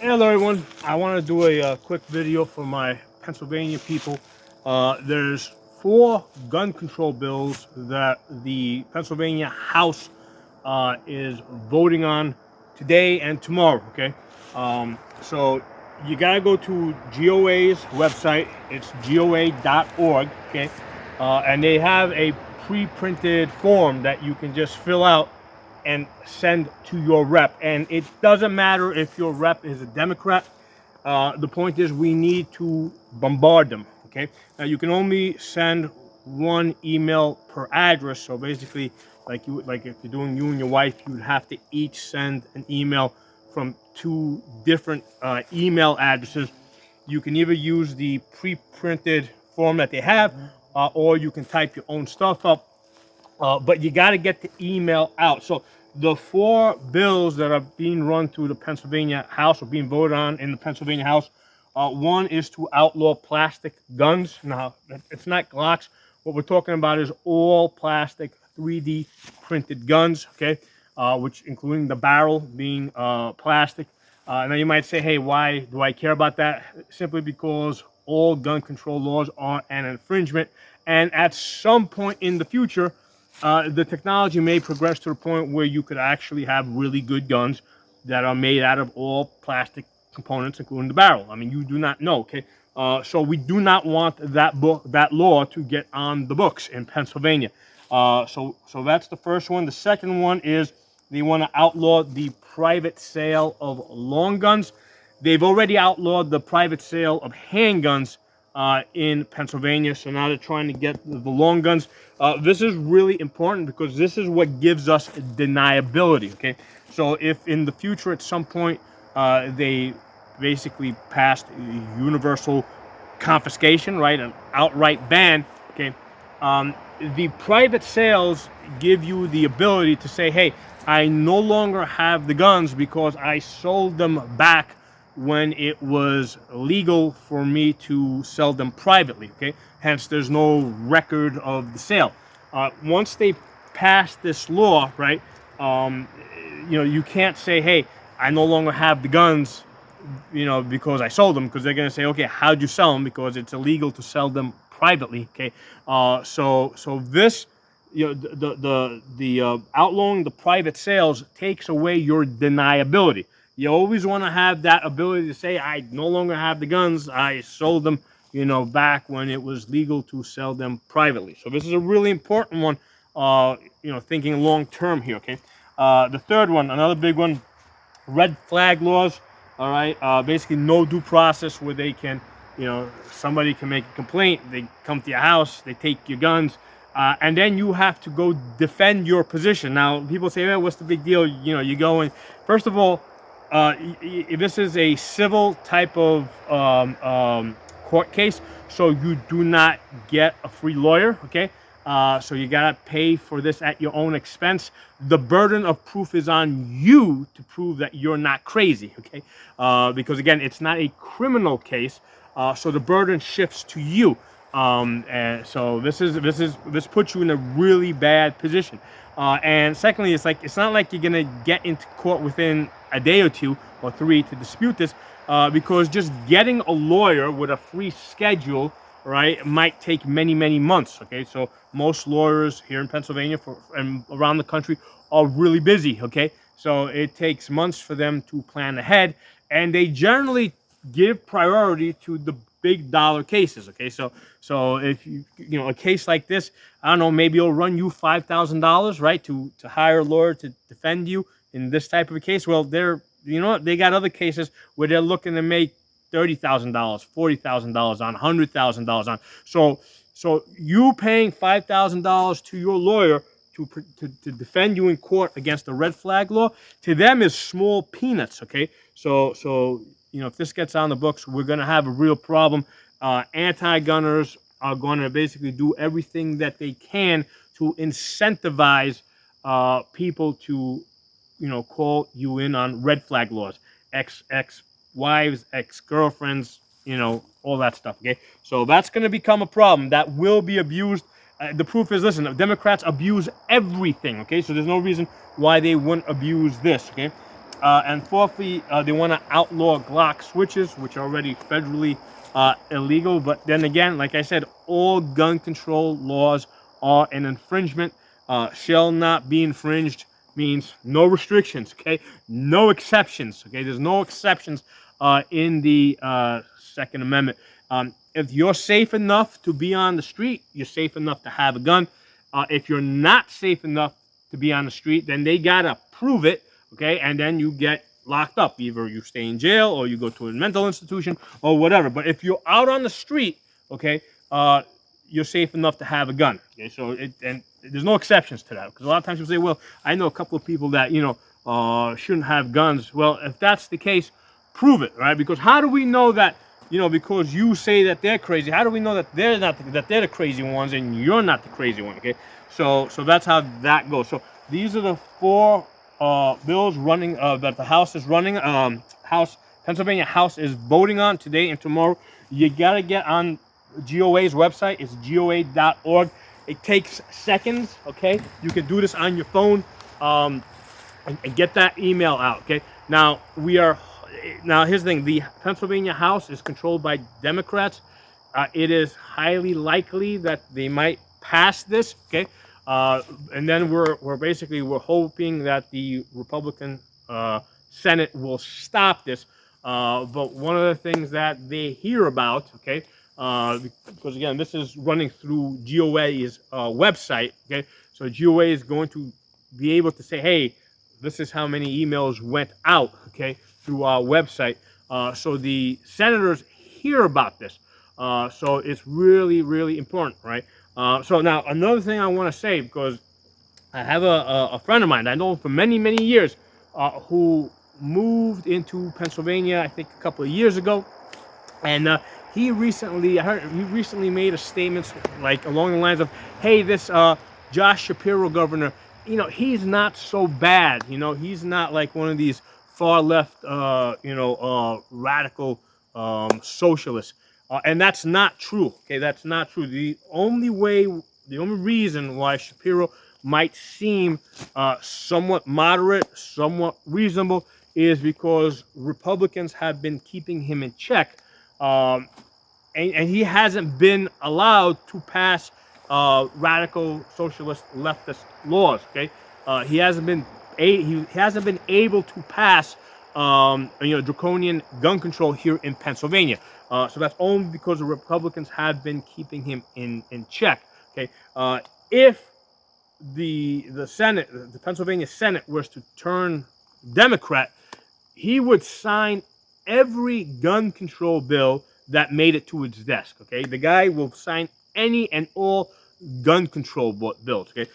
Hello everyone, I want to do a quick video for my Pennsylvania people. There's 4 gun control bills that the Pennsylvania House is voting on today and tomorrow, okay? So you gotta go to GOA's website, it's goa.org, okay? And they have a pre-printed form that you can just fill out and send to your rep. And it doesn't matter if your rep is a Democrat. The point is we need to bombard them, okay? Now you can only send 1 email per address. So basically, like if you're doing you and your wife, you'd have to each send an email from 2 different email addresses. You can either use the pre-printed form that they have, or you can type your own stuff up. But you got to get the email out. So the 4 bills that are being run through the Pennsylvania House or being voted on in the Pennsylvania House, one is to outlaw plastic guns. Now, it's not Glocks. What we're talking about is all plastic 3D printed guns, okay, which including the barrel being plastic. Now you might say, hey, why do I care about that? Simply because all gun control laws are an infringement. And at some point in the future, the technology may progress to the point where you could actually have really good guns that are made out of all plastic components, including the barrel. I mean, you do not know, okay? So we do not want that law to get on the books in Pennsylvania. So that's the first one. The second one is they want to outlaw the private sale of long guns. They've already outlawed the private sale of handguns in Pennsylvania. So now they're trying to get the long guns. This is really important because this is what gives us deniability, okay? So if in the future at some point they basically passed universal confiscation, right, an outright ban, okay, the private sales give you the ability to say, hey, I no longer have the guns because I sold them back when it was legal for me to sell them privately, okay? Hence, there's no record of the sale. Once they pass this law, right, you can't say, hey, I no longer have the guns, because I sold them, because they're going to say, okay, how'd you sell them? Because it's illegal to sell them privately, okay? So this, the outlawing the private sales takes away your deniability. You always want to have that ability to say, I no longer have the guns. I sold them, back when it was legal to sell them privately. So this is a really important one, thinking long term here, okay? The third one, another big one, red flag laws, all right? Basically no due process where they can, somebody can make a complaint, they come to your house, they take your guns, and then you have to go defend your position. Now, people say, well, what's the big deal? You go in. First of all, this is a civil type of court case, so you do not get a free lawyer, okay? So you gotta pay for this at your own expense. The burden of proof is on you to prove that you're not crazy, okay? Because again, it's not a criminal case, so the burden shifts to you. And so this puts you in a really bad position. And secondly, it's not like you're gonna get into court within a day or 2 or 3 to dispute this, because just getting a lawyer with a free schedule, right, might take many months, okay? So most lawyers here in Pennsylvania and around the country are really busy, okay? So it takes months for them to plan ahead, and they generally give priority to the big dollar cases, okay? So if a case like this, I don't know, maybe it'll run you $5,000, right, to hire a lawyer to defend you in this type of a case. Well, they got other cases where they're looking to make $30,000, $40,000 on, $100,000 on. So you paying $5,000 to your lawyer to defend you in court against the red flag law, to them is small peanuts, okay? So if this gets on the books, we're going to have a real problem. Anti-gunners are going to basically do everything that they can to incentivize people to, call you in on red flag laws, ex-wives, ex-girlfriends, all that stuff, okay? So that's going to become a problem that will be abused. The proof is, listen, Democrats abuse everything, okay? So there's no reason why they wouldn't abuse this, okay? And fourthly, they want to outlaw Glock switches, which are already federally illegal. But then again, like I said, all gun control laws are an infringement. Shall not be infringed means no restrictions, okay? No exceptions, okay? There's no exceptions in the Second Amendment. If you're safe enough to be on the street, you're safe enough to have a gun. If you're not safe enough to be on the street, then they gotta prove it, okay? And then you get locked up. Either you stay in jail or you go to a mental institution or whatever. But if you're out on the street, okay, you're safe enough to have a gun. Okay, so and there's no exceptions to that, because a lot of times people say, well, I know a couple of people that shouldn't have guns. Well, if that's the case, prove it, right? Because how do we know that? Because you say that they're crazy, how do we know that they're not that they're the crazy ones and you're not the crazy one? Okay, so that's how that goes. So these are the four bills running that the House is running. Pennsylvania House is voting on today and tomorrow. You gotta get on GOA's website. It's GOA.org. It takes seconds. Okay, you can do this on your phone and get that email out. Okay, now here's the thing: the Pennsylvania House is controlled by Democrats. It is highly likely that they might pass this. Okay, and then we're hoping that the Republican Senate will stop this. But one of the things that they hear about, okay, because again, this is running through GOA's website. Okay, so GOA is going to be able to say, hey, this is how many emails went out, okay, through our website. So the senators hear about this. So it's really, really important, right? So now another thing I want to say, because I have a friend of mine I know for many, many years who moved into Pennsylvania, I think a couple of years ago. And he recently made a statement like along the lines of, hey, this Josh Shapiro governor, he's not so bad. He's not like one of these far left, radical socialists. And that's not true. Okay, that's not true. The only reason why Shapiro might seem somewhat moderate, somewhat reasonable, is because Republicans have been keeping him in check. And he hasn't been allowed to pass radical socialist leftist laws. Okay, he hasn't been able to pass draconian gun control here in Pennsylvania. So that's only because the Republicans have been keeping him in check. Okay, if the Senate, the Pennsylvania Senate, was to turn Democrat, he would sign every gun control bill that made it to its desk. Okay, the guy will sign any and all gun control bills. Okay,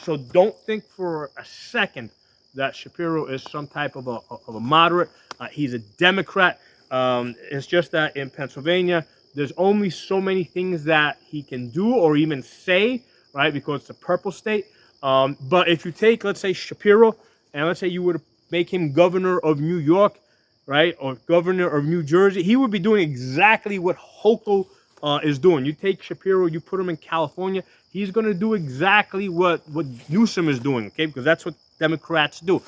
so don't think for a second that Shapiro is some type of a moderate. He's a Democrat. It's just that in Pennsylvania, there's only so many things that he can do or even say, right? Because it's a purple state. But if you take, let's say, Shapiro, and let's say you were to make him governor of New York, right, or governor of New Jersey, he would be doing exactly what Hochul is doing. You take Shapiro, you put him in California, he's going to do exactly what Newsom is doing, okay, because that's what Democrats do.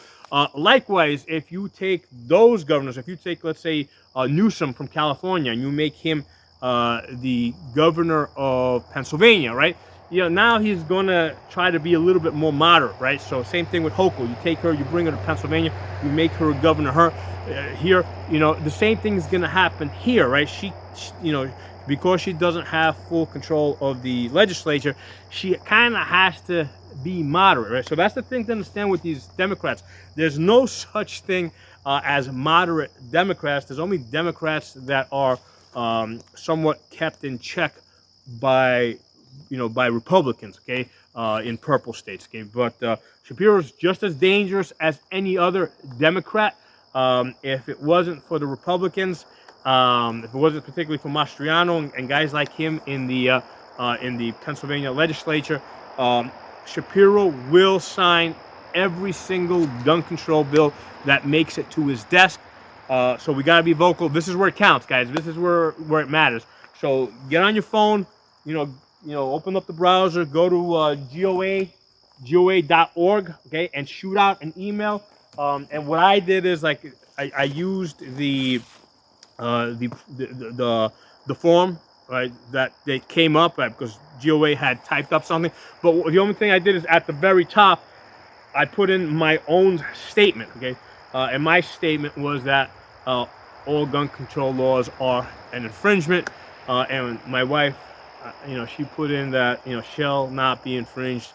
Likewise, if you take those governors, if you take, let's say, Newsom from California, and you make him the governor of Pennsylvania, right? Now he's going to try to be a little bit more moderate, right? So same thing with Hochul. You take her, you bring her to Pennsylvania, you make her a governor here. The same thing is going to happen here, right? She, because she doesn't have full control of the legislature, she kind of has to be moderate, right? So that's the thing to understand with these Democrats. There's no such thing as moderate Democrats. There's only Democrats that are somewhat kept in check by Republicans, okay, in purple states, okay. But Shapiro's just as dangerous as any other Democrat. If it wasn't for the Republicans, if it wasn't particularly for Mastriano and guys like him in the Pennsylvania legislature, Shapiro will sign every single gun control bill that makes it to his desk. So we got to be vocal. This is where it counts, guys. This is where it matters. So get on your phone, open up the browser, go to GOA.org, okay, and shoot out an email And what I did is like I used uh, the, the the form, right, that they came up at because GOA had typed up something. But the only thing I did is at the very top, I put in my own statement. Okay, and my statement was that all gun control laws are an infringement, and my wife, she put in that shall not be infringed.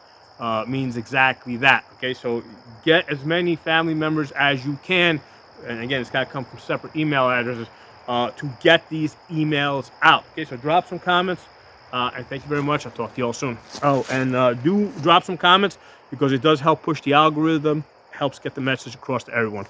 Means exactly that. Okay, so get as many family members as you can, and again, it's got to come from separate email addresses to get these emails out. Okay, so drop some comments, and thank you very much. I'll talk to you all soon. Oh, and do drop some comments because it does help push the algorithm, helps get the message across to everyone.